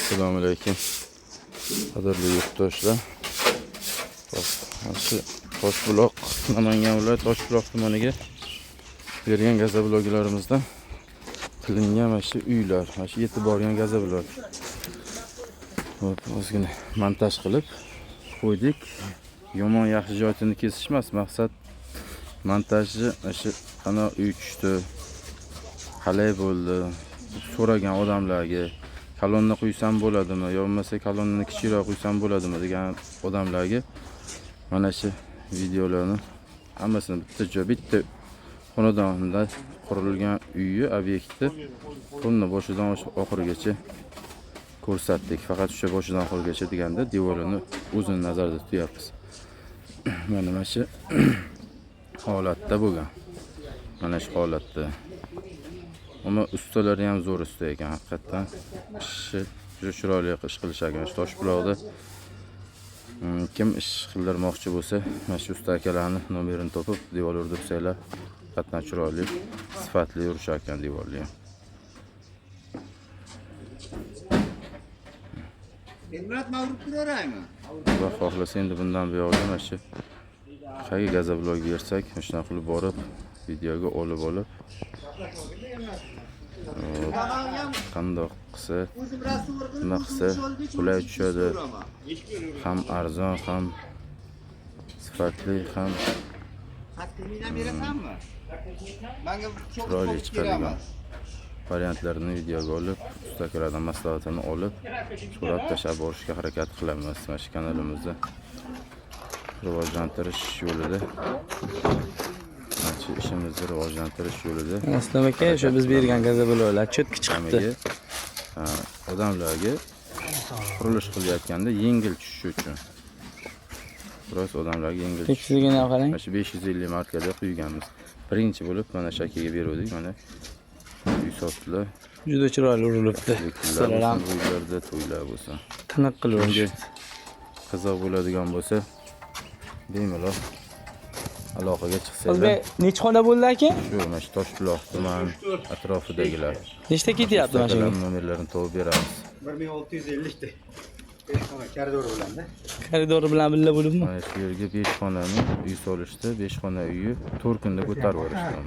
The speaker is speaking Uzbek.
Assalomu alaykum. Qadrli yurtdoshlar. Mana Toshbuloq, Namangan viloyat Toshbuloq tumaniga bergan gazablogilarimizdan qilingan mana shu uylar, mana shu yetib borgan gazablar. Ozgina montaj qilib qo'ydik. Yomon yaxshi joyini kesish emas, maqsad montajni shu ana uy tushdi. Qalay bo'ldi? So'ragan odamlarga kolonna qo'ysam bo'ladimi, yo bo'lmasa kolonnani kichikroq qo'ysam bo'ladimi degan odamlarga mana shu videolarni hammasini bitta xonadonda qurilgan uyi, obyekti bundan boshidan oxirigacha ko'rsatdik. Faqat o'sha boshidan oxirigacha deganda devorlarni o'zini nazarda tutyapmiz. Mana shu holatda bo'lgan. Mana shu holatda. Ammo ustalari ham zo'r usta ekan, haqiqatan ishi juda chiroyli ish qilishgan. Toshbuloqda kim ish qildirmoqchi bo'lsa, mana shu usta akalarning nomerini topib devor urdirsanglar, haqiqatan chiroyli, sifatli urishgan devorlar ham. Emrat ma'ruf turaraymi? Va xohlasa endi bundan buyog'iga mana shu qayga gazablog bersak, shunaqa qilib borib videoga olib qandoq qilsa, nima qilsa qulay tushadi, ham arzon, ham sifatli, ham chiroyli chiqadigan variantlarini videoga olib, ustakalardan maslahatini olib, surat tashlab borishga harakat qilamiz. Mana shu kanalimizda rivojlantirish yo'lida, ishimizni rivojlantirish yo'lida. Aslan aka, o'sha biz bergan gazablolar cho'tki chiqibdi. Odamlarga qurilish qilayotganda yengil tushishi uchun. Biroz odamlarga yengil tushishi. Tekisligini qarang. Mana shu 550 markada quyganmiz. Birinchi bo'lib mana shakiga berdik. Mana uy sotilar. Juda chiroyli urilibdi. Ustalar ham bu yerda to'ylar bo'lsa, tiniq qilib urishdi. Qiziq bo'ladigan bo'lsa, bemalol aloqaga chiqsanglar. O'zbek necha xona bo'ldi aka? Shu mana shu Toshbuloq tuman atrofidagilar. Nechta ketyapti mashina? Nomerlarini topib beramiz. 1650 ta. 5 xona koridor bilan-da. Koridori bilan birga bo'libmi? Mana shu yerga 5 xonani uy solishdi, 5 xona uyi 4 kunda ko'tarib yuborishdi.